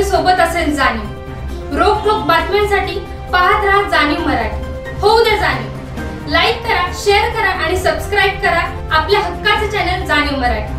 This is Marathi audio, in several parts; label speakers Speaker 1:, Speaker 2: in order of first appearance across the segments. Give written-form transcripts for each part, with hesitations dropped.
Speaker 1: सोबत असेल जाणीव। रोखोक बातम्यांसाठी पाहत राहा जाणीव मराठी। होऊ दे जाणीव। लाईक करा, शेअर करा आणि सबस्क्राइब करा आपल्या हक्काचे चॅनल जाणीव मराठी।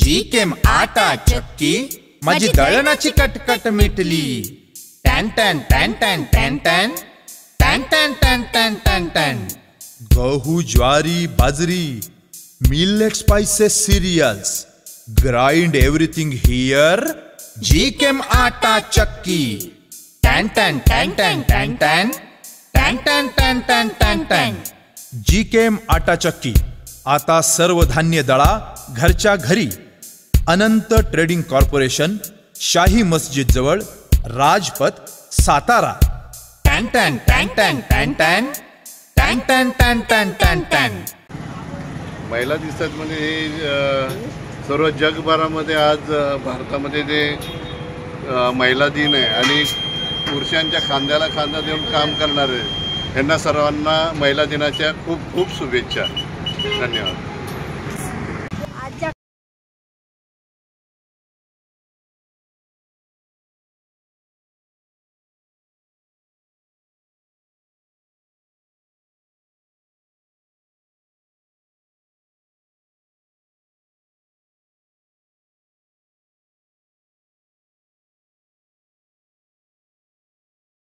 Speaker 2: जीकेम आटा चक्की माझी दळणाची कटकट मिटली। टॅन टॅन टॅन टॅन टॅन टॅन टॅन टॅन टॅन टॅन टॅन टॅन। गहू, ज्वारी, बाजरी, millet, spices, cereals, grind everything here. जीकेम आटा चक्की। टॅन टॅन टॅन टॅन टॅन टॅन टॅन टॅन टॅन टॅन टॅन टॅन। जीकेम आटा चक्की आता सर्व धान्य दळा घरच्या घरी। अनंत ट्रेडिंग कॉर्पोरेशन, शाही मस्जिद जवळ, राजपथ, सातारा। टॅन टॅन टॅन टॅन टॅन टॅन टॅन टॅन टॅन टॅन टॅन टॅन।
Speaker 3: महिला दिवसात म्हणजे सर्व जगभरामध्ये आज भारतामध्ये जे महिला दिन आहे आणि पुरुषांच्या खांद्याला खांदा देऊन काम करणारे यांना सर्वांना महिला दिनाच्या खूप खूप शुभेच्छा। धन्यवाद।